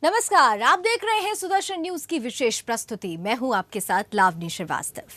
नमस्कार, आप देख रहे हैं सुदर्शन न्यूज की विशेष प्रस्तुति। मैं हूं आपके साथ लावनी श्रीवास्तव।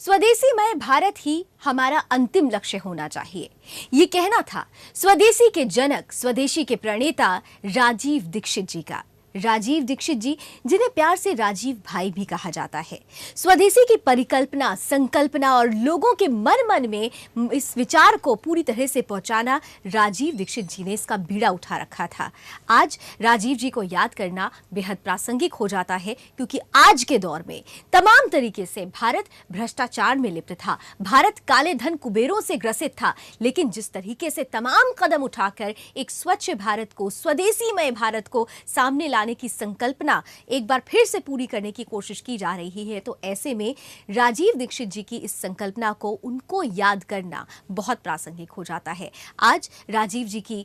स्वदेशी मय भारत ही हमारा अंतिम लक्ष्य होना चाहिए, ये कहना था स्वदेशी के जनक, स्वदेशी के प्रणेता राजीव दीक्षित जी का। राजीव दीक्षित जी, जिन्हें प्यार से राजीव भाई भी कहा जाता है, स्वदेशी की परिकल्पना, संकल्पना और लोगों के मन में इस विचार को पूरी तरह से पहुंचाना, राजीव दीक्षित जी ने इसका बीड़ा उठा रखा था। आज राजीव जी को याद करना बेहद प्रासंगिक हो जाता है, क्योंकि आज के दौर में तमाम तरीके से भारत भ्रष्टाचार में लिप्त था, भारत काले धन कुबेरों से ग्रसित था। लेकिन जिस तरीके से तमाम कदम उठाकर एक स्वच्छ भारत को, स्वदेशीमय भारत को सामने लाने की संकल्पना एक बार फिर से पूरी करने की कोशिश की जा रही है, तो ऐसे में राजीव दीक्षित जी की इस संकल्पना को, उनको याद करना बहुत प्रासंगिक हो जाता है। आज राजीव जी की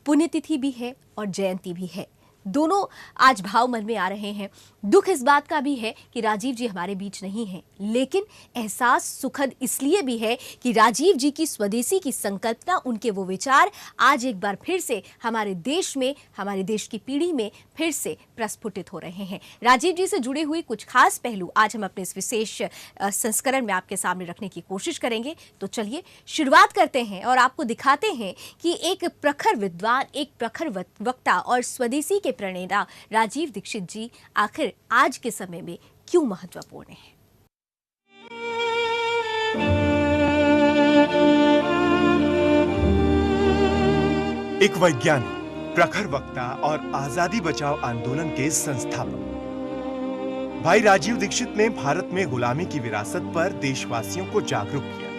पुण्यतिथि भी है और जयंती भी है, दोनों आज भाव मन में आ रहे हैं। दुख इस बात का भी है कि राजीव जी हमारे बीच नहीं हैं, लेकिन एहसास सुखद इसलिए भी है कि राजीव जी की स्वदेशी की संकल्पना, उनके वो विचार आज एक बार फिर से हमारे देश में, हमारे देश की पीढ़ी में फिर से प्रस्फुटित हो रहे हैं। राजीव जी से जुड़े हुए कुछ खास पहलू आज हम अपने इस विशेष संस्करण में आपके सामने रखने की कोशिश करेंगे। तो चलिए शुरुआत करते हैं और आपको दिखाते हैं कि एक प्रखर विद्वान, एक प्रखर वक्ता और स्वदेशी के प्रणेता राजीव दीक्षित जी आखिर आज के समय में क्यों महत्वपूर्ण है। एक वैज्ञानिक, प्रखर वक्ता और आजादी बचाओ आंदोलन के संस्थापक भाई राजीव दीक्षित ने भारत में गुलामी की विरासत पर देशवासियों को जागरूक किया।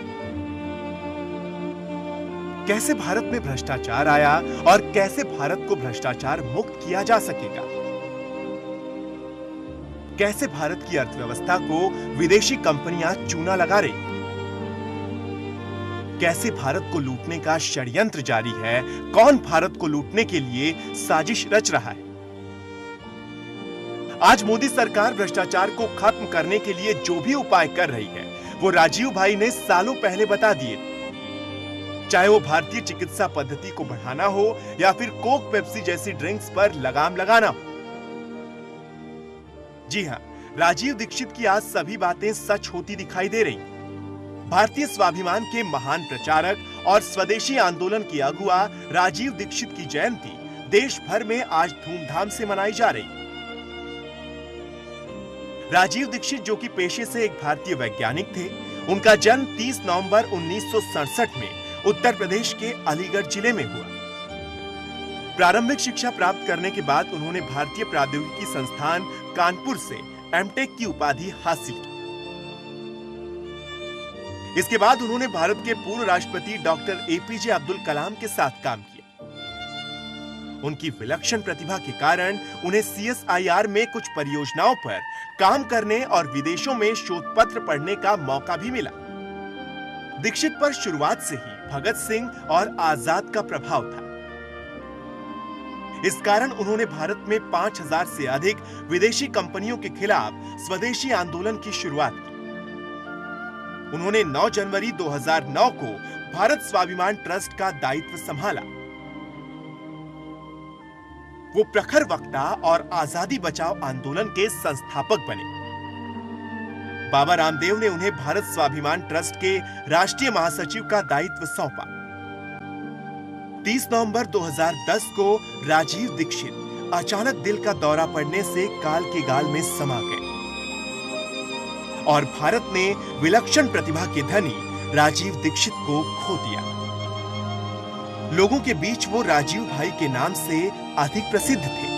कैसे भारत में भ्रष्टाचार आया और कैसे भारत को भ्रष्टाचार मुक्त किया जा सकेगा, कैसे भारत की अर्थव्यवस्था को विदेशी कंपनियां चूना लगा रही, कैसे भारत को लूटने का षड्यंत्र जारी है, कौन भारत को लूटने के लिए साजिश रच रहा है। आज मोदी सरकार भ्रष्टाचार को खत्म करने के लिए जो भी उपाय कर रही है, वो राजीव भाई ने सालों पहले बता दिए। चाहे वो भारतीय चिकित्सा पद्धति को बढ़ाना हो या फिर कोक पेप्सी जैसी ड्रिंक्स पर लगाम लगाना हो। जी हां, राजीव दीक्षित की आज सभी बातें सच होती दिखाई दे रही। भारतीय स्वाभिमान के महान प्रचारक और स्वदेशी आंदोलन की अगुआ राजीव दीक्षित की जयंती देश भर में आज धूमधाम से मनाई जा रही। राजीव दीक्षित, जो कि पेशे से एक भारतीय वैज्ञानिक थे, उनका जन्म 30 नवंबर 1967 में उत्तर प्रदेश के अलीगढ़ जिले में हुआ। प्रारंभिक शिक्षा प्राप्त करने के बाद उन्होंने भारतीय प्रौद्योगिकी संस्थान कानपुर से एमटेक की उपाधि हासिल की। इसके बाद उन्होंने भारत के पूर्व राष्ट्रपति डॉक्टर एपीजे अब्दुल कलाम के साथ काम किया। उनकी विलक्षण प्रतिभा के कारण उन्हें सीएसआईआर में कुछ परियोजनाओं पर काम करने और विदेशों में शोध पत्र पढ़ने का मौका भी मिला। दीक्षित पर शुरुआत से ही भगत सिंह और आजाद का प्रभाव था। इस कारण उन्होंने भारत में 5000 से अधिक विदेशी कंपनियों के खिलाफ स्वदेशी आंदोलन की शुरुआत की। उन्होंने 9 जनवरी 2009 को भारत स्वाभिमान ट्रस्ट का दायित्व संभाला। वो प्रखर वक्ता और आजादी बचाओ आंदोलन के संस्थापक बने। बाबा रामदेव ने उन्हें भारत स्वाभिमान ट्रस्ट के राष्ट्रीय महासचिव का दायित्व सौंपा। 30 नवंबर 2010 को राजीव दीक्षित अचानक दिल का दौरा पड़ने से काल के गाल में समा गए और भारत ने विलक्षण प्रतिभा के धनी राजीव दीक्षित को खो दिया। लोगों के बीच वो राजीव भाई के नाम से अधिक प्रसिद्ध थे।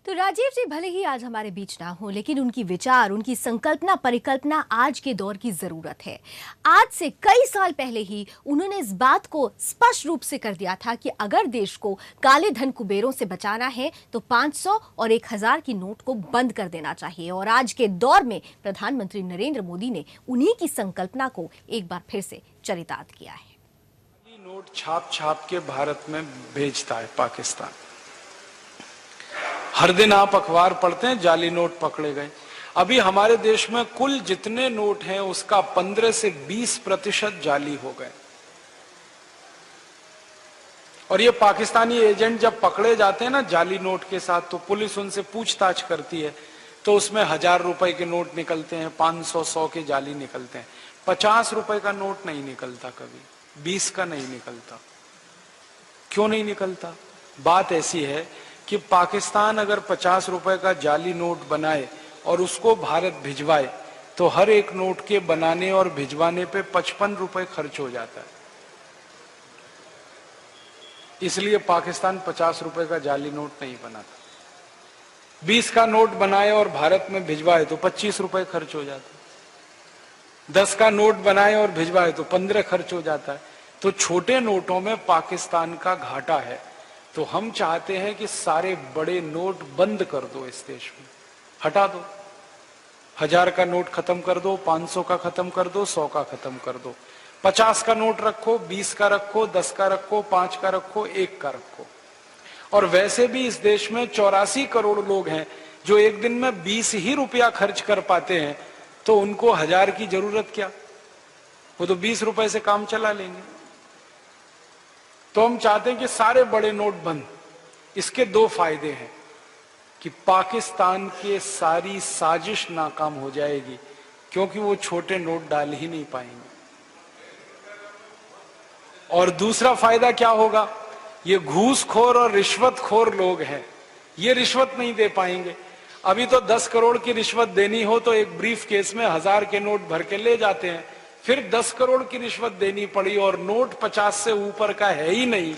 तो राजीव जी भले ही आज हमारे बीच ना हो, लेकिन उनकी विचार, उनकी संकल्पना, परिकल्पना आज के दौर की जरूरत है। आज से कई साल पहले ही उन्होंने इस बात को स्पष्ट रूप से कर दिया था कि अगर देश को काले धन कुबेरों से बचाना है तो 500 और 1000 की नोट को बंद कर देना चाहिए। और आज के दौर में प्रधानमंत्री नरेंद्र मोदी ने उन्हीं की संकल्पना को एक बार फिर से चरितार्थ किया है। नोट छाप छाप के भारत में भेजता है पाकिस्तान। हर दिन आप अखबार पढ़ते हैं, जाली नोट पकड़े गए। अभी हमारे देश में कुल जितने नोट हैं उसका 15 से 20% जाली हो गए। और ये पाकिस्तानी एजेंट जब पकड़े जाते हैं ना जाली नोट के साथ, तो पुलिस उनसे पूछताछ करती है, तो उसमें 1000 रुपए के नोट निकलते हैं, 500, 100 के जाली निकलते हैं। 50 रुपए का नोट नहीं निकलता, कभी 20 का नहीं निकलता। क्यों नहीं निकलता? बात ऐसी है कि पाकिस्तान अगर 50 रुपए का जाली नोट बनाए और उसको भारत भिजवाए, तो हर एक नोट के बनाने और भिजवाने पे 55 रुपए खर्च हो जाता है। इसलिए पाकिस्तान 50 रुपए का जाली नोट नहीं बनाता। 20 का नोट बनाए और भारत में भिजवाए तो 25 रुपए खर्च हो जाता है। 10 का नोट बनाए और भिजवाए तो 15 खर्च हो जाता है। तो छोटे नोटों में पाकिस्तान का घाटा है। तो हम चाहते हैं कि सारे बड़े नोट बंद कर दो, इस देश में हटा दो। 1000 का नोट खत्म कर दो, 500 का खत्म कर दो, 100 का खत्म कर दो। 50 का नोट रखो, 20 का रखो, 10 का रखो, 5 का रखो, 1 का रखो। और वैसे भी इस देश में 84 करोड़ लोग हैं जो एक दिन में 20 ही रुपया खर्च कर पाते हैं, तो उनको 1000 की जरूरत क्या? वो तो 20 रुपए से काम चला लेंगे। तो हम चाहते हैं कि सारे बड़े नोट बंद। इसके 2 फायदे हैं कि पाकिस्तान के सारी साजिश नाकाम हो जाएगी, क्योंकि वो छोटे नोट डाल ही नहीं पाएंगे। और दूसरा फायदा क्या होगा? ये घूसखोर और रिश्वतखोर लोग हैं, ये रिश्वत नहीं दे पाएंगे। अभी तो 10 करोड़ की रिश्वत देनी हो तो एक ब्रीफ केस में 1000 के नोट भर के ले जाते हैं। फिर 10 करोड़ की रिश्वत देनी पड़ी और नोट 50 से ऊपर का है ही नहीं,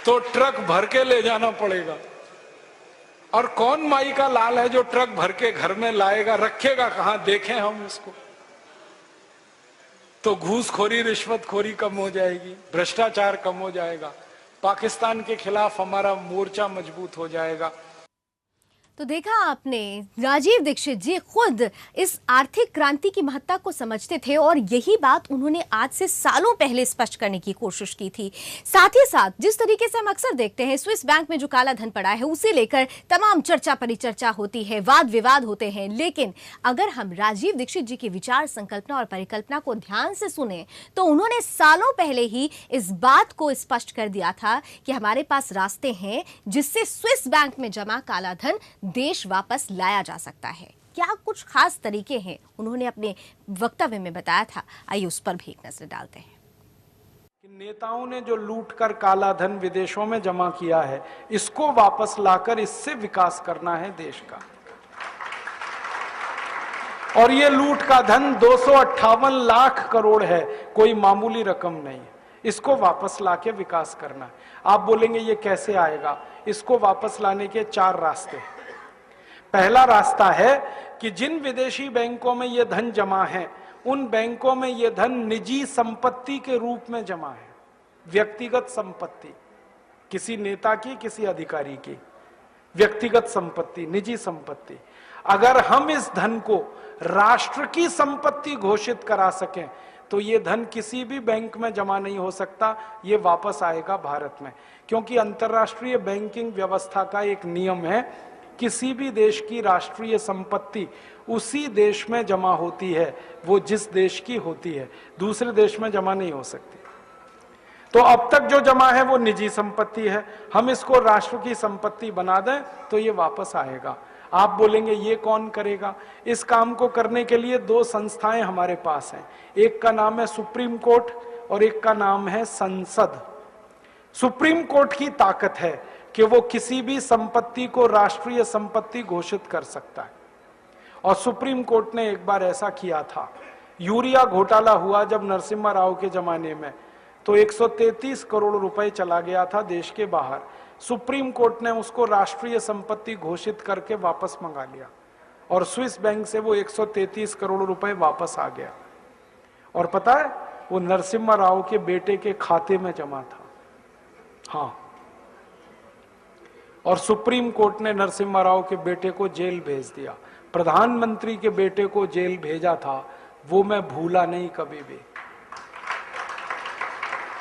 तो ट्रक भर के ले जाना पड़ेगा। और कौन माई का लाल है जो ट्रक भर के घर में लाएगा? रखेगा कहां? देखें हम उसको। तो घूसखोरी, रिश्वतखोरी कम हो जाएगी, भ्रष्टाचार कम हो जाएगा, पाकिस्तान के खिलाफ हमारा मोर्चा मजबूत हो जाएगा। तो देखा आपने, राजीव दीक्षित जी खुद इस आर्थिक क्रांति की महत्ता को समझते थे और यही बात उन्होंने आज से सालों पहले स्पष्ट करने की कोशिश की थी। साथ ही साथ जिस तरीके से हम अक्सर देखते हैं स्विस बैंक में जो काला धन पड़ा है उसे लेकर तमाम चर्चा परिचर्चा होती है, वाद विवाद होते हैं, लेकिन अगर हम राजीव दीक्षित जी की विचार, संकल्पना और परिकल्पना को ध्यान से सुने तो उन्होंने सालों पहले ही इस बात को स्पष्ट कर दिया था कि हमारे पास रास्ते हैं जिससे स्विस बैंक में जमा काला धन देश वापस लाया जा सकता है। क्या कुछ खास तरीके हैं उन्होंने अपने वक्तव्य में बताया था, आइए उस पर भी एक नजर डालते हैं। नेताओं ने जो लूट कर काला धन विदेशों में जमा किया है, इसको वापस लाकर इससे विकास करना है देश का। और ये लूट का धन 258 लाख करोड़ है, कोई मामूली रकम नहीं है। इसको वापस लाके विकास करना है। आप बोलेंगे ये कैसे आएगा? इसको वापस लाने के 4 रास्ते हैं। पहला रास्ता है कि जिन विदेशी बैंकों में यह धन जमा है, उन बैंकों में यह धन निजी संपत्ति के रूप में जमा है। व्यक्तिगत संपत्ति, किसी नेता की, किसी अधिकारी की व्यक्तिगत संपत्ति, निजी संपत्ति। अगर हम इस धन को राष्ट्र की संपत्ति घोषित करा सकें तो यह धन किसी भी बैंक में जमा नहीं हो सकता, यह वापस आएगा भारत में। क्योंकि अंतर्राष्ट्रीय बैंकिंग व्यवस्था का एक नियम है, किसी भी देश की राष्ट्रीय संपत्ति उसी देश में जमा होती है वो जिस देश की होती है, दूसरे देश में जमा नहीं हो सकती। तो अब तक जो जमा है वो निजी संपत्ति है, हम इसको राष्ट्र की संपत्ति बना दें तो ये वापस आएगा। आप बोलेंगे ये कौन करेगा? इस काम को करने के लिए 2 संस्थाएं हमारे पास हैं। एक का नाम है सुप्रीम कोर्ट और एक का नाम है संसद। सुप्रीम कोर्ट की ताकत है कि वो किसी भी संपत्ति को राष्ट्रीय संपत्ति घोषित कर सकता है। और सुप्रीम कोर्ट ने एक बार ऐसा किया था। यूरिया घोटाला हुआ जब नरसिम्हा राव के जमाने में, तो 133 करोड़ रुपए चला गया था देश के बाहर। सुप्रीम कोर्ट ने उसको राष्ट्रीय संपत्ति घोषित करके वापस मंगा लिया और स्विस बैंक से वो 133 करोड़ रुपए वापस आ गया। और पता है, वो नरसिम्हा राव के बेटे के खाते में जमा था। हाँ, और सुप्रीम कोर्ट ने नरसिम्हा राव के बेटे को जेल भेज दिया। प्रधानमंत्री के बेटे को जेल भेजा था, वो मैं भूला नहीं कभी भी।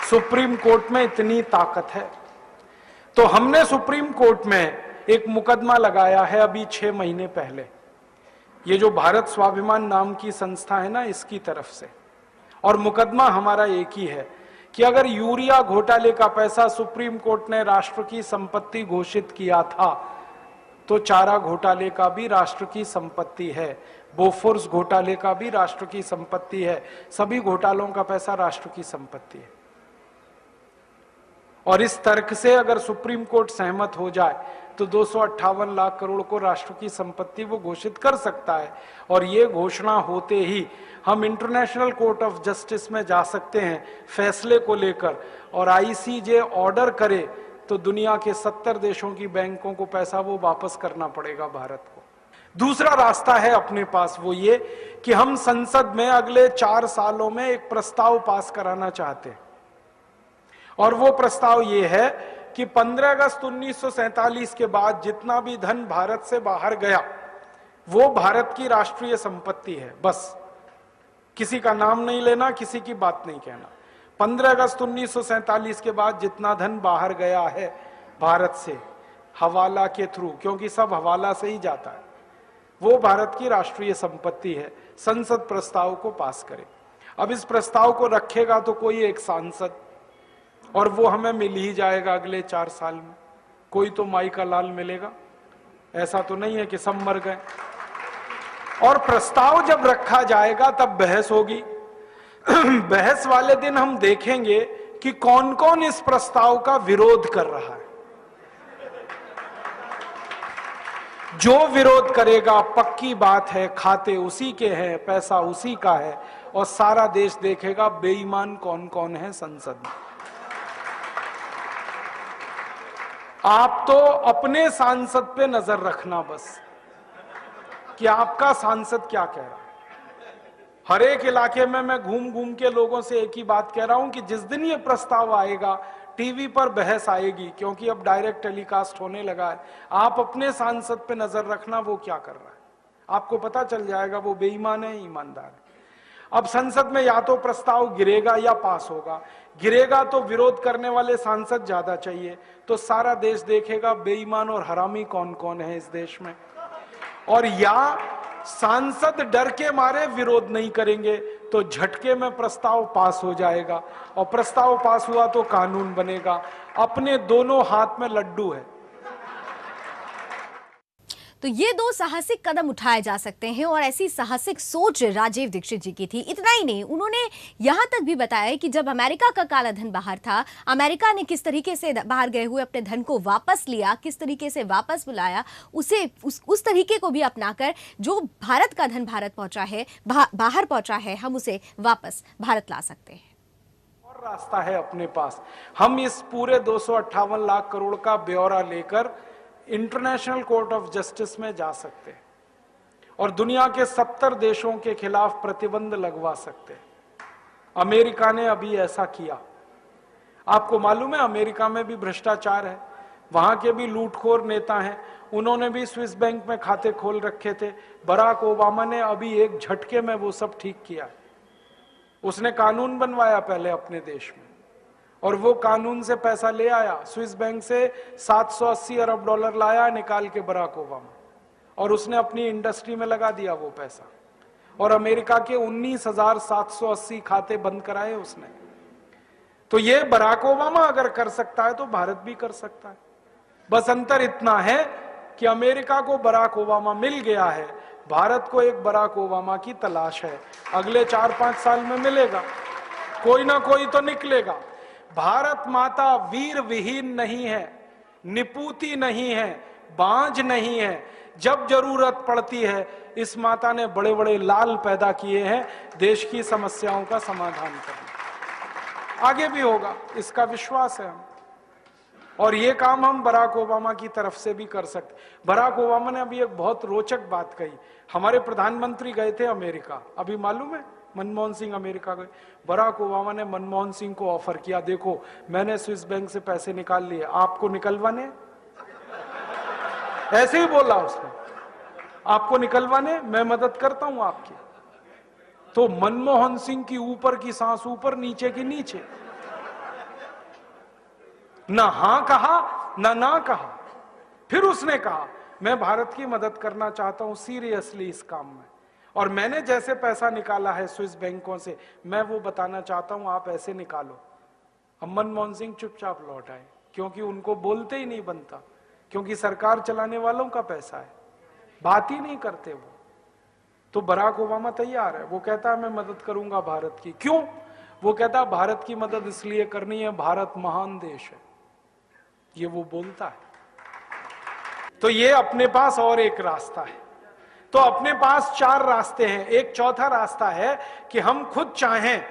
सुप्रीम कोर्ट में इतनी ताकत है। तो हमने सुप्रीम कोर्ट में एक मुकदमा लगाया है अभी 6 महीने पहले, ये जो भारत स्वाभिमान नाम की संस्था है ना, इसकी तरफ से। और मुकदमा हमारा एक ही है कि अगर यूरिया घोटाले का पैसा सुप्रीम कोर्ट ने राष्ट्र की संपत्ति घोषित किया था, तो चारा घोटाले का भी राष्ट्र की संपत्ति है, बोफोर्स घोटाले का भी राष्ट्र की संपत्ति है, सभी घोटालों का पैसा राष्ट्र की संपत्ति है। और इस तर्क से अगर सुप्रीम कोर्ट सहमत हो जाए तो 258 लाख करोड़ को राष्ट्र की संपत्ति वो घोषित कर सकता है। और ये घोषणा होते ही हम इंटरनेशनल कोर्ट ऑफ जस्टिस में जा सकते हैं फैसले को लेकर, और आईसीजे ऑर्डर करे तो दुनिया के 70 देशों की बैंकों को पैसा वो वापस करना पड़ेगा भारत को। दूसरा रास्ता है अपने पास, वो ये कि हम संसद में अगले 4 सालों में एक प्रस्ताव पास कराना चाहते हैं, और वो प्रस्ताव ये है कि 15 अगस्त 1947 के बाद जितना भी धन भारत से बाहर गया वो भारत की राष्ट्रीय संपत्ति है। बस किसी का नाम नहीं लेना, किसी की बात नहीं कहना। 15 अगस्त 1947 के बाद जितना धन बाहर गया है भारत से हवाला के थ्रू, क्योंकि सब हवाला से ही जाता है, वो भारत की राष्ट्रीय संपत्ति है। संसद प्रस्ताव को पास करे। अब इस प्रस्ताव को रखेगा तो कोई एक सांसद, और वो हमें मिल ही जाएगा अगले 4 साल में। कोई तो माई का लाल मिलेगा, ऐसा तो नहीं है कि सब मर गए। और प्रस्ताव जब रखा जाएगा तब बहस होगी। बहस वाले दिन हम देखेंगे कि कौन कौन इस प्रस्ताव का विरोध कर रहा है। जो विरोध करेगा पक्की बात है खाते उसी के हैं, पैसा उसी का है, और सारा देश देखेगा बेईमान कौन कौन है संसद में। आप तो अपने सांसद पे नजर रखना बस कि आपका सांसद क्या कह रहा है। हर एक इलाके में मैं घूम घूम के लोगों से एक ही बात कह रहा हूं कि जिस दिन ये प्रस्ताव आएगा टीवी पर बहस आएगी, क्योंकि अब डायरेक्ट टेलीकास्ट होने लगा है। आप अपने सांसद पे नजर रखना वो क्या कर रहा है, आपको पता चल जाएगा वो बेईमान है ईमानदार है। अब संसद में या तो प्रस्ताव गिरेगा या पास होगा। गिरेगा तो विरोध करने वाले सांसद ज्यादा चाहिए, तो सारा देश देखेगा बेईमान और हरामी कौन कौन है इस देश में। और या सांसद डर के मारे विरोध नहीं करेंगे तो झटके में प्रस्ताव पास हो जाएगा, और प्रस्ताव पास हुआ तो कानून बनेगा। अपने दोनों हाथ में लड्डू है। तो ये 2 साहसिक कदम उठाए जा सकते हैं, और ऐसी साहसिक सोच राजीव दीक्षित जी की थी। इतना ही नहीं, उन्होंने यहां तक भी बताया कि जब अमेरिका का काला धन बाहर था, अमेरिका ने किस तरीके से बाहर गए हुए अपने धन को वापस लिया, किस तरीके से वापस बुलाया, उसे उस तरीके को भी अपनाकर जो भारत का धन भारत पहुंचा है, बाहर पहुंचा है, हम उसे वापस भारत ला सकते हैं। और रास्ता है अपने पास। हम इस पूरे 258 लाख करोड़ का ब्यौरा लेकर इंटरनेशनल कोर्ट ऑफ जस्टिस में जा सकते हैं और दुनिया के 70 देशों के खिलाफ प्रतिबंध लगवा सकते हैं। अमेरिका ने अभी ऐसा किया। आपको मालूम है अमेरिका में भी भ्रष्टाचार है, वहां के भी लूटखोर नेता हैं, उन्होंने भी स्विस बैंक में खाते खोल रखे थे। बराक ओबामा ने अभी एक झटके में वो सब ठीक किया। उसने कानून बनवाया पहले अपने देश में, और वो कानून से पैसा ले आया। स्विस बैंक से 780 अरब डॉलर लाया निकाल के बराक ओबामा, और उसने अपनी इंडस्ट्री में लगा दिया वो पैसा। और अमेरिका के 19,780 खाते बंद कराए उसने। तो ये बराक ओबामा अगर कर सकता है तो भारत भी कर सकता है। बस अंतर इतना है कि अमेरिका को बराक ओबामा मिल गया है, भारत को एक बराक ओबामा की तलाश है। अगले 4-5 साल में मिलेगा, कोई ना कोई तो निकलेगा। भारत माता वीर विहीन नहीं है, निपूती नहीं है, बांझ नहीं है। जब जरूरत पड़ती है इस माता ने बड़े बड़े लाल पैदा किए हैं देश की समस्याओं का समाधान करने। आगे भी होगा, इसका विश्वास है हम। और ये काम हम बराक ओबामा की तरफ से भी कर सकते। बराक ओबामा ने अभी एक बहुत रोचक बात कही। हमारे प्रधानमंत्री गए थे अमेरिका, अभी मालूम है मनमोहन सिंह अमेरिका गए। बराक ओबामा ने मनमोहन सिंह को ऑफर किया, देखो मैंने स्विस बैंक से पैसे निकाल लिए, आपको निकलवाने? ऐसे ही बोला उसने, आपको निकलवाने, मैं मदद करता हूं आपकी। तो मनमोहन सिंह की ऊपर की सांस ऊपर, नीचे की नीचे, ना हां कहा ना कहा। फिर उसने कहा मैं भारत की मदद करना चाहता हूं सीरियसली इस काम में, और मैंने जैसे पैसा निकाला है स्विस बैंकों से, मैं वो बताना चाहता हूं, आप ऐसे निकालो। अब मनमोहन सिंह चुपचाप लौट आए, क्योंकि उनको बोलते ही नहीं बनता, क्योंकि सरकार चलाने वालों का पैसा है, बात ही नहीं करते वो। तो बराक ओबामा तैयार है, वो कहता है मैं मदद करूंगा भारत की। क्यों? वो कहता है भारत की मदद इसलिए करनी है, भारत महान देश है, ये वो बोलता है। तो ये अपने पास और एक रास्ता है। तो अपने पास 4 रास्ते हैं। एक चौथा रास्ता है कि हम खुद चाहें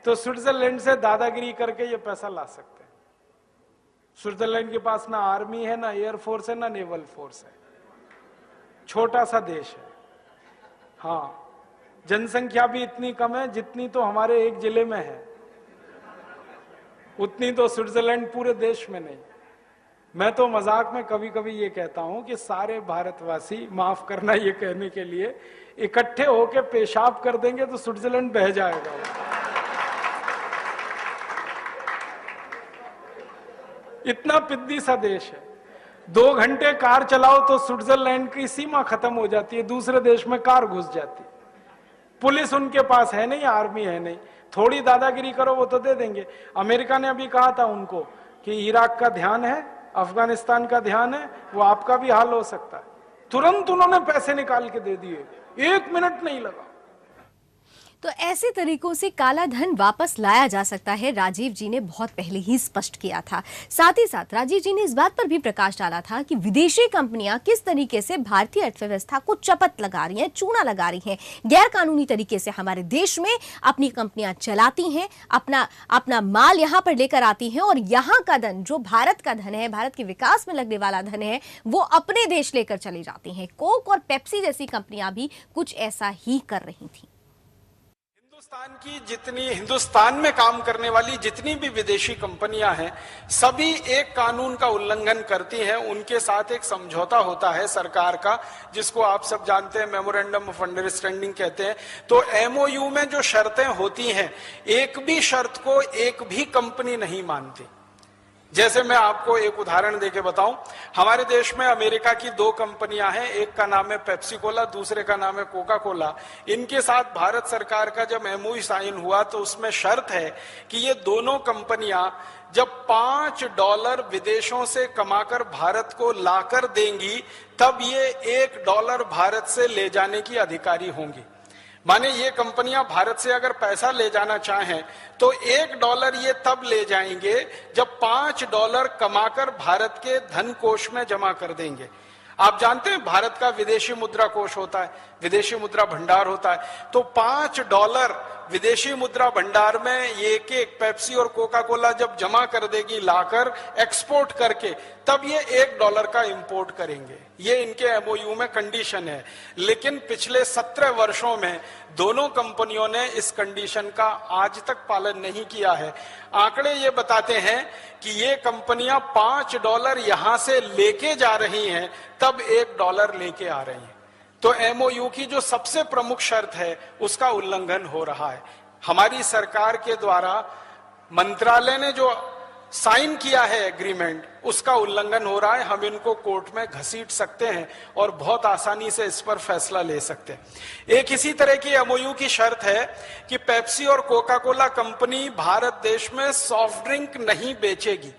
तो स्विट्जरलैंड से दादागिरी करके ये पैसा ला सकते हैं। स्विट्जरलैंड के पास ना आर्मी है, ना एयरफोर्स है, ना नेवल फोर्स है, छोटा सा देश है। हाँ, जनसंख्या भी इतनी कम है जितनी तो हमारे एक जिले में है, उतनी तो स्विट्जरलैंड पूरे देश में नहीं। मैं तो मजाक में कभी कभी ये कहता हूं कि सारे भारतवासी, माफ करना ये कहने के लिए, इकट्ठे होके पेशाब कर देंगे तो स्विट्जरलैंड बह जाएगा। इतना पिद्दी सा देश है। 2 घंटे कार चलाओ तो स्विट्जरलैंड की सीमा खत्म हो जाती है, दूसरे देश में कार घुस जाती है। पुलिस उनके पास है नहीं, आर्मी है नहीं, थोड़ी दादागिरी करो वो तो दे देंगे। अमेरिका ने अभी कहा था उनको कि इराक का ध्यान है, अफगानिस्तान का ध्यान है, वो आपका भी हाल हो सकता है। तुरंत उन्होंने पैसे निकाल के दे दिए, 1 मिनट नहीं लगा। तो ऐसे तरीकों से काला धन वापस लाया जा सकता है, राजीव जी ने बहुत पहले ही स्पष्ट किया था। साथ ही साथ राजीव जी ने इस बात पर भी प्रकाश डाला था कि विदेशी कंपनियां किस तरीके से भारतीय अर्थव्यवस्था को चपत लगा रही हैं, चूना लगा रही हैं, गैर कानूनी तरीके से हमारे देश में अपनी कंपनियां चलाती हैं, अपना माल यहां पर लेकर आती हैं, और यहां का धन, जो भारत का धन है, भारत के विकास में लगने वाला धन है, वो अपने देश लेकर चली जाती हैं। कोक और पेप्सी जैसी कंपनियां भी कुछ ऐसा ही कर रही थी। हिंदुस्तान में काम करने वाली जितनी भी विदेशी कंपनियां हैं, सभी एक कानून का उल्लंघन करती हैं। उनके साथ एक समझौता होता है सरकार का, जिसको आप सब जानते हैं, मेमोरेंडम ऑफ अंडरस्टैंडिंग कहते हैं। तो एमओयू में जो शर्तें होती हैं, एक भी शर्त को एक भी कंपनी नहीं मानती। जैसे मैं आपको एक उदाहरण देके बताऊं, हमारे देश में अमेरिका की 2 कंपनियां हैं, एक का नाम है पेप्सी कोला, दूसरे का नाम है कोका कोला। इनके साथ भारत सरकार का जब एमओयू साइन हुआ तो उसमें शर्त है कि ये दोनों कंपनियां जब $5 विदेशों से कमाकर भारत को लाकर देंगी, तब ये $1 भारत से ले जाने की अधिकारी होंगी। माने ये कंपनियां भारत से अगर पैसा ले जाना चाहें तो $1 ये तब ले जाएंगे जब $5 कमाकर भारत के धन कोष में जमा कर देंगे। आप जानते हैं भारत का विदेशी मुद्रा कोष होता है, विदेशी मुद्रा भंडार होता है। तो $5 विदेशी मुद्रा भंडार में ये एक पेप्सी और कोका कोला जब जमा कर देगी लाकर एक्सपोर्ट करके, तब ये $1 का इंपोर्ट करेंगे। ये इनके एमओयू में कंडीशन है। लेकिन पिछले 17 वर्षों में दोनों कंपनियों ने इस कंडीशन का आज तक पालन नहीं किया है। आंकड़े ये बताते हैं कि ये कंपनियां $5 यहां से लेके जा रही हैं, तब $1 लेके आ रही हैं। तो एमओयू की जो सबसे प्रमुख शर्त है, उसका उल्लंघन हो रहा है। हमारी सरकार के द्वारा मंत्रालय ने जो साइन किया है एग्रीमेंट, उसका उल्लंघन हो रहा है। हम इनको कोर्ट में घसीट सकते हैं और बहुत आसानी से इस पर फैसला ले सकते हैं। एक इसी तरह की एमओयू की शर्त है कि पेप्सी और कोका कोला कंपनी भारत देश में सॉफ्ट ड्रिंक नहीं बेचेगी।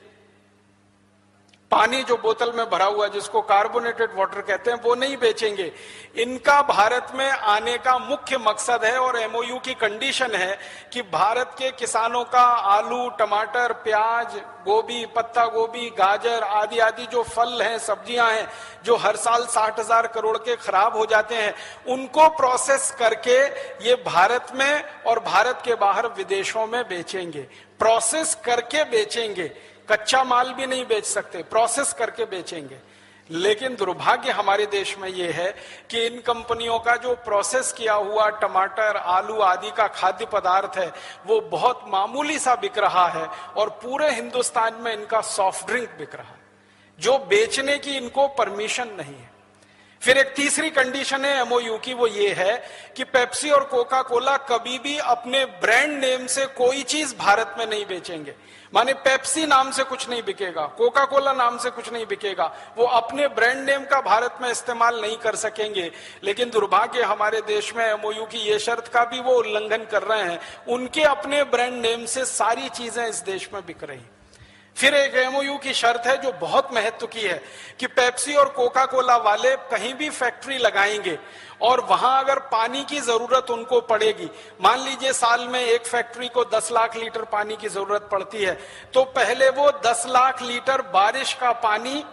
पानी जो बोतल में भरा हुआ, जिसको कार्बोनेटेड वाटर कहते हैं, वो नहीं बेचेंगे। इनका भारत में आने का मुख्य मकसद है और एमओयू की कंडीशन है कि भारत के किसानों का आलू, टमाटर, प्याज, गोभी, पत्ता गोभी, गाजर आदि आदि जो फल हैं, सब्जियां हैं, जो हर साल 60,000 करोड़ के खराब हो जाते हैं, उनको प्रोसेस करके ये भारत में और भारत के बाहर विदेशों में बेचेंगे। प्रोसेस करके बेचेंगे, कच्चा माल भी नहीं बेच सकते, प्रोसेस करके बेचेंगे। लेकिन दुर्भाग्य हमारे देश में यह है कि इन कंपनियों का जो प्रोसेस किया हुआ टमाटर, आलू आदि का खाद्य पदार्थ है, वो बहुत मामूली सा बिक रहा है और पूरे हिंदुस्तान में इनका सॉफ्ट ड्रिंक बिक रहा है, जो बेचने की इनको परमिशन नहीं है। फिर एक तीसरी कंडीशन है एमओयू की, वो ये है कि पेप्सी और कोका कोला कभी भी अपने ब्रांड नेम से कोई चीज भारत में नहीं बेचेंगे। माने पेप्सी नाम से कुछ नहीं बिकेगा, कोका कोला नाम से कुछ नहीं बिकेगा, वो अपने ब्रांड नेम का भारत में इस्तेमाल नहीं कर सकेंगे। लेकिन दुर्भाग्य हमारे देश में एमओयू की ये शर्त का भी वो उल्लंघन कर रहे हैं, उनके अपने ब्रांड नेम से सारी चीजें इस देश में बिक रही। फिर एक एमओयू की शर्त है जो बहुत महत्व की है कि पेप्सी और कोका कोला वाले कहीं भी फैक्ट्री लगाएंगे और वहां अगर पानी की जरूरत उनको पड़ेगी, मान लीजिए साल में एक फैक्ट्री को 10 लाख लीटर पानी की जरूरत पड़ती है, तो पहले वो 10 लाख लीटर बारिश का पानी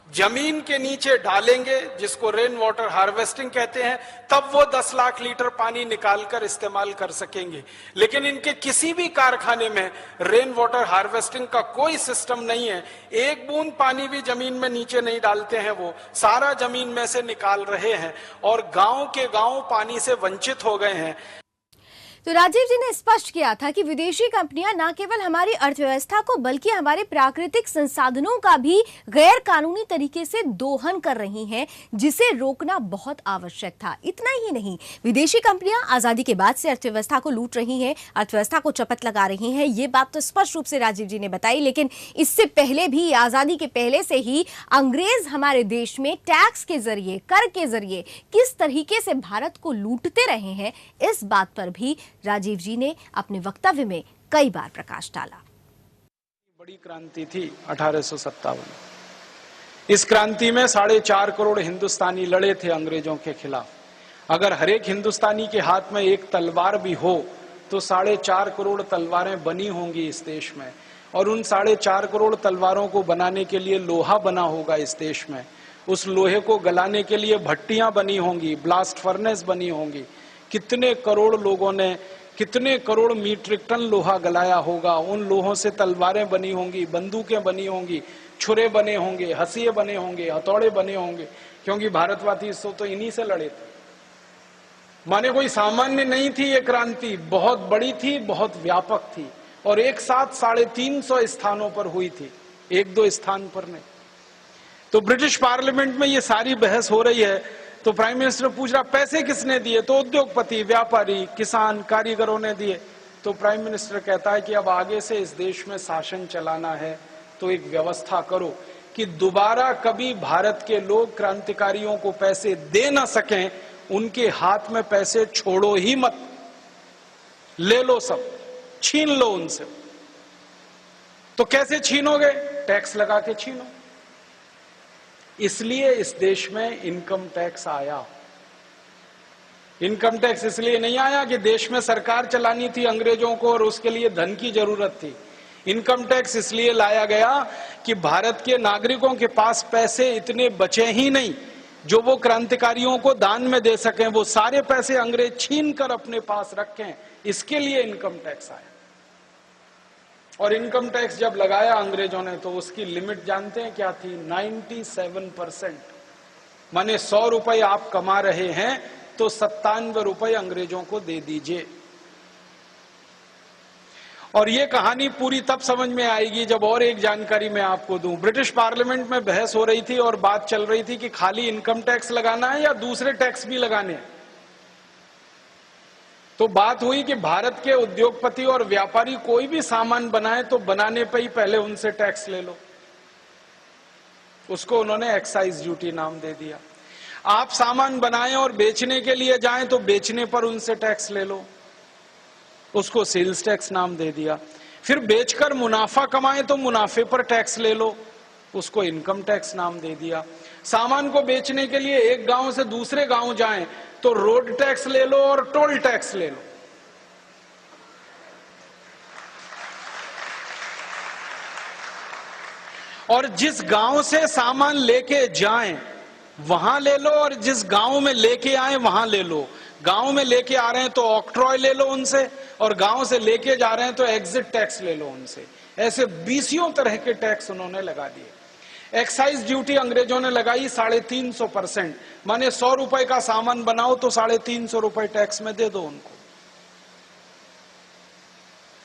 जमीन के नीचे डालेंगे, जिसको रेन वाटर हार्वेस्टिंग कहते हैं, तब वो 10 लाख लीटर पानी निकालकर इस्तेमाल कर सकेंगे। लेकिन इनके किसी भी कारखाने में रेन वाटर हार्वेस्टिंग का कोई सिस्टम नहीं है, एक बूंद पानी भी जमीन में नीचे नहीं डालते हैं, वो सारा जमीन में से निकाल रहे हैं और गांव के गांव पानी से वंचित हो गए हैं। तो राजीव जी ने स्पष्ट किया था कि विदेशी कंपनियां न केवल हमारी अर्थव्यवस्था को बल्कि हमारे प्राकृतिक संसाधनों का भी गैर कानूनी तरीके से दोहन कर रही हैं, जिसे रोकना बहुत आवश्यक था। इतना ही नहीं, विदेशी कंपनियां आजादी के बाद से अर्थव्यवस्था को लूट रही हैं, अर्थव्यवस्था को चपत लगा रही हैं। ये बात तो स्पष्ट रूप से राजीव जी ने बताई, लेकिन इससे पहले भी, आजादी के पहले से ही अंग्रेज हमारे देश में टैक्स के जरिए, कर के जरिए किस तरीके से भारत को लूटते रहे हैं, इस बात पर भी राजीव जी ने अपने वक्तव्य में कई बार प्रकाश डाला। बड़ी क्रांति थी 1857। इस क्रांति में 4.5 करोड़ हिंदुस्तानी लड़े थे अंग्रेजों के खिलाफ। अगर हर एक हिंदुस्तानी के हाथ में एक तलवार भी हो तो 4.5 करोड़ तलवारें बनी होंगी इस देश में, और उन 4.5 करोड़ तलवारों को बनाने के लिए लोहा बना होगा इस देश में। उस लोहे को गलाने के लिए भट्टियां बनी होंगी, ब्लास्ट फर्नेस बनी होंगी। कितने करोड़ लोगों ने कितने करोड़ मीट्रिक टन लोहा गलाया होगा। उन लोहों से तलवारें बनी होंगी, बंदूकें बनी होंगी, छुरे बने होंगे, हंसिये बने होंगे, हथौड़े बने होंगे, क्योंकि भारतवासी तो इन्हीं से लड़े थे। माने कोई सामान्य नहीं थी ये क्रांति, बहुत बड़ी थी, बहुत व्यापक थी, और एक साथ 350 स्थानों पर हुई थी, 1-2 स्थान पर नहीं। तो ब्रिटिश पार्लियामेंट में ये सारी बहस हो रही है, तो प्राइम मिनिस्टर पूछ रहा पैसे किसने दिए, तो उद्योगपति, व्यापारी, किसान, कारीगरों ने दिए। तो प्राइम मिनिस्टर कहता है कि अब आगे से इस देश में शासन चलाना है तो एक व्यवस्था करो कि दोबारा कभी भारत के लोग क्रांतिकारियों को पैसे दे ना सकें, उनके हाथ में पैसे छोड़ो ही मत, ले लो, सब छीन लो उनसे। तो कैसे छीनोगे? टैक्स लगा के छीनो। इसलिए इस देश में इनकम टैक्स आया। इनकम टैक्स इसलिए नहीं आया कि देश में सरकार चलानी थी अंग्रेजों को और उसके लिए धन की जरूरत थी। इनकम टैक्स इसलिए लाया गया कि भारत के नागरिकों के पास पैसे इतने बचे ही नहीं जो वो क्रांतिकारियों को दान में दे सकें, वो सारे पैसे अंग्रेज छीन कर अपने पास रखें, इसके लिए इनकम टैक्स आया। और इनकम टैक्स जब लगाया अंग्रेजों ने तो उसकी लिमिट जानते हैं क्या थी? 97%। माने 100 रुपए आप कमा रहे हैं तो 97 रुपए अंग्रेजों को दे दीजिए। और ये कहानी पूरी तब समझ में आएगी जब और एक जानकारी मैं आपको दूं। ब्रिटिश पार्लियामेंट में बहस हो रही थी और बात चल रही थी कि खाली इनकम टैक्स लगाना है या दूसरे टैक्स भी लगाने हैं। तो बात हुई कि भारत के उद्योगपति और व्यापारी कोई भी सामान बनाए तो बनाने पे ही पहले उनसे टैक्स ले लो। उसको उन्होंने एक्साइज ड्यूटी नाम दे दिया। आप सामान बनाएं और बेचने के लिए जाएं तो बेचने पर उनसे टैक्स ले लो, उसको सेल्स टैक्स नाम दे दिया। फिर बेचकर मुनाफा कमाएं तो मुनाफे पर टैक्स ले लो, उसको इनकम टैक्स नाम दे दिया। सामान को बेचने के लिए एक गांव से दूसरे गांव जाएं तो रोड टैक्स ले लो और टोल टैक्स ले लो। और जिस गांव से सामान लेके जाएं वहां ले लो और जिस गांव में लेके आए वहां ले लो। गांव में लेके आ रहे हैं तो ऑक्ट्रॉय ले लो उनसे, और गांव से लेके जा रहे हैं तो एग्जिट टैक्स ले लो उनसे। ऐसे 20 तरह के टैक्स उन्होंने लगा दिए। एक्साइज ड्यूटी अंग्रेजों ने लगाई 350%। माने 100 रुपए का सामान बनाओ तो 350 रुपए टैक्स में दे दो उनको।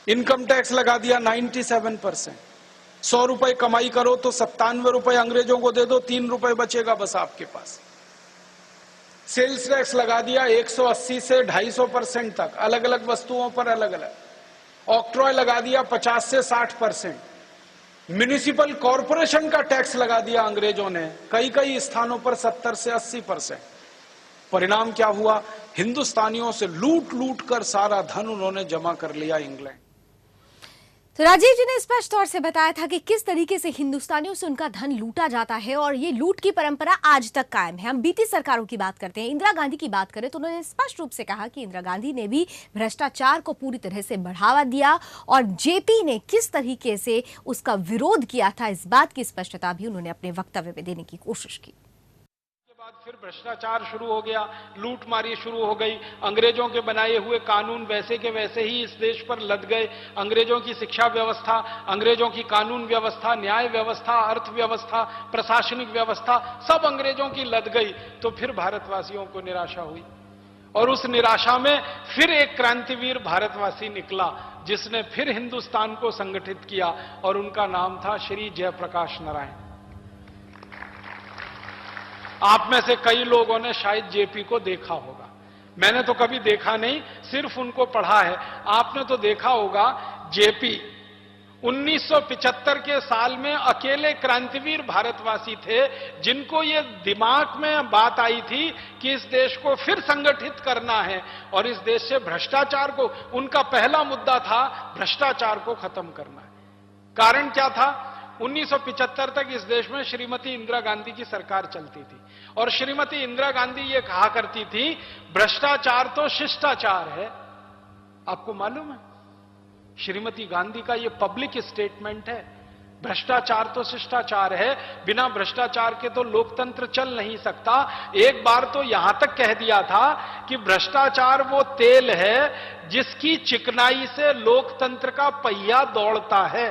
इनकम टैक्स लगा दिया 97%। 100 रुपए कमाई करो तो 97 रुपए अंग्रेजों को दे दो, 3 रुपए बचेगा बस आपके पास। सेल्स टैक्स लगा दिया 180 से 250% तक, अलग अलग वस्तुओं पर अलग अलग। ऑक्ट्रॉय लगा दिया 50 से 60%। म्युनिसिपल कॉरपोरेशन का टैक्स लगा दिया अंग्रेजों ने कई कई स्थानों पर 70 से 80%। परिणाम क्या हुआ? हिंदुस्तानियों से लूट लूट कर सारा धन उन्होंने जमा कर लिया इंग्लैंड। तो राजीव जी ने स्पष्ट तौर से बताया था कि किस तरीके से हिंदुस्तानियों से उनका धन लूटा जाता है और ये लूट की परंपरा आज तक कायम है। हम बीती सरकारों की बात करते हैं, इंदिरा गांधी की बात करें तो उन्होंने स्पष्ट रूप से कहा कि इंदिरा गांधी ने भी भ्रष्टाचार को पूरी तरह से बढ़ावा दिया और जेपी ने किस तरीके से उसका विरोध किया था, इस बात की स्पष्टता भी उन्होंने अपने वक्तव्य में देने की कोशिश की। फिर भ्रष्टाचार शुरू हो गया, लूटमारी शुरू हो गई, अंग्रेजों के बनाए हुए कानून वैसे के वैसे ही इस देश पर लद गए। अंग्रेजों की शिक्षा व्यवस्था, अंग्रेजों की कानून व्यवस्था, न्याय व्यवस्था, अर्थव्यवस्था, प्रशासनिक व्यवस्था सब अंग्रेजों की लद गई। तो फिर भारतवासियों को निराशा हुई और उस निराशा में फिर एक क्रांतिवीर भारतवासी निकला जिसने फिर हिंदुस्तान को संगठित किया और उनका नाम था श्री जयप्रकाश नारायण। आप में से कई लोगों ने शायद जेपी को देखा होगा, मैंने तो कभी देखा नहीं, सिर्फ उनको पढ़ा है। आपने तो देखा होगा जेपी 1975 के साल में अकेले क्रांतिवीर भारतवासी थे जिनको ये दिमाग में बात आई थी कि इस देश को फिर संगठित करना है और इस देश से भ्रष्टाचार को, उनका पहला मुद्दा था भ्रष्टाचार को खत्म करना है। कारण क्या था? 1975 तक इस देश में श्रीमती इंदिरा गांधी की सरकार चलती थी और श्रीमती इंदिरा गांधी ये कहा करती थी भ्रष्टाचार तो शिष्टाचार है। आपको मालूम है श्रीमती गांधी का ये पब्लिक स्टेटमेंट है, भ्रष्टाचार तो शिष्टाचार है, बिना भ्रष्टाचार के तो लोकतंत्र चल नहीं सकता। एक बार तो यहां तक कह दिया था कि भ्रष्टाचार वो तेल है जिसकी चिकनाई से लोकतंत्र का पहिया दौड़ता है।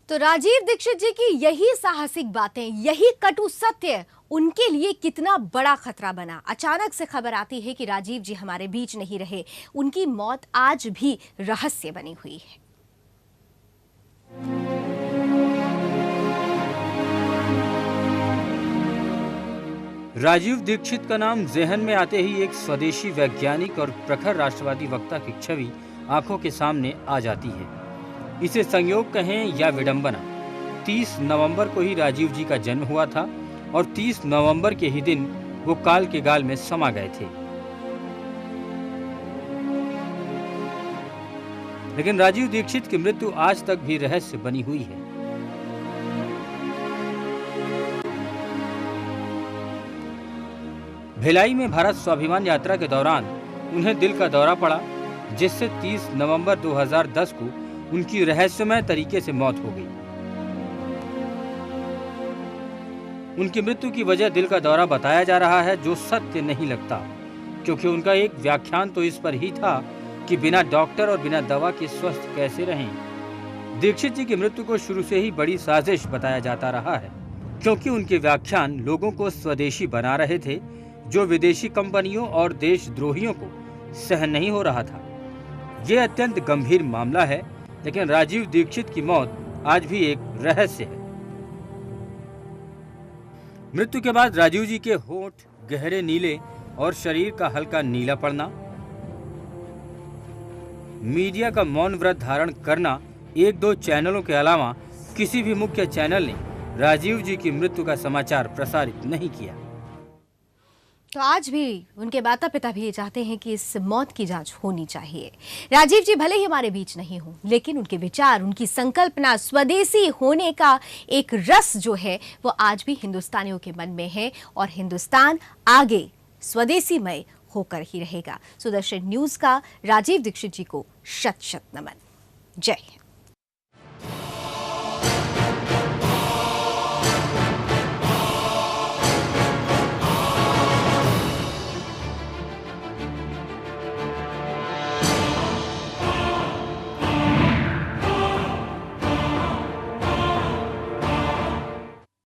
तो राजीव दीक्षित जी की यही साहसिक बातें, यही कटु सत्य उनके लिए कितना बड़ा खतरा बना। अचानक से खबर आती है कि राजीव जी हमारे बीच नहीं रहे, उनकी मौत आज भी रहस्य बनी हुई है। राजीव दीक्षित का नाम जेहन में आते ही एक स्वदेशी वैज्ञानिक और प्रखर राष्ट्रवादी वक्ता की छवि आंखों के सामने आ जाती है। इसे संयोग कहें या विडंबना, 30 नवंबर को ही राजीव जी का जन्म हुआ था और 30 नवंबर के ही दिन वो काल के गाल में समा गए थे। लेकिन राजीव दीक्षित की मृत्यु आज तक भी रहस्य बनी हुई है। भिलाई में भारत स्वाभिमान यात्रा के दौरान उन्हें दिल का दौरा पड़ा, जिससे 30 नवंबर 2010 को उनकी रहस्यमय तरीके से मौत हो गई। उनकी मृत्यु की वजह दिल का दौरा बताया जा रहा है, जो सत्य नहीं लगता, क्योंकि उनका एक व्याख्यान तो इस पर ही था कि बिना डॉक्टर और बिना दवा के स्वस्थ कैसे रहें। दीक्षित जी की मृत्यु को शुरू से ही बड़ी साजिश बताया जाता रहा है, क्योंकि उनके व्याख्यान लोगों को स्वदेशी बना रहे थे, जो विदेशी कंपनियों और देशद्रोहियों को सहन नहीं हो रहा था। ये अत्यंत गंभीर मामला है, लेकिन राजीव दीक्षित की मौत आज भी एक रहस्य है। मृत्यु के बाद राजीव जी के होंठ गहरे नीले और शरीर का हल्का नीला पड़ना, मीडिया का मौन व्रत धारण करना, 1-2 चैनलों के अलावा किसी भी मुख्य चैनल ने राजीव जी की मृत्यु का समाचार प्रसारित नहीं किया। तो आज भी उनके माता पिता भी ये चाहते हैं कि इस मौत की जांच होनी चाहिए। राजीव जी भले ही हमारे बीच नहीं हो, लेकिन उनके विचार, उनकी संकल्पना, स्वदेशी होने का एक रस जो है वो आज भी हिंदुस्तानियों के मन में है और हिंदुस्तान आगे स्वदेशीमय होकर ही रहेगा। सुदर्शन न्यूज का राजीव दीक्षित जी को शत शत नमन। जय हिंद।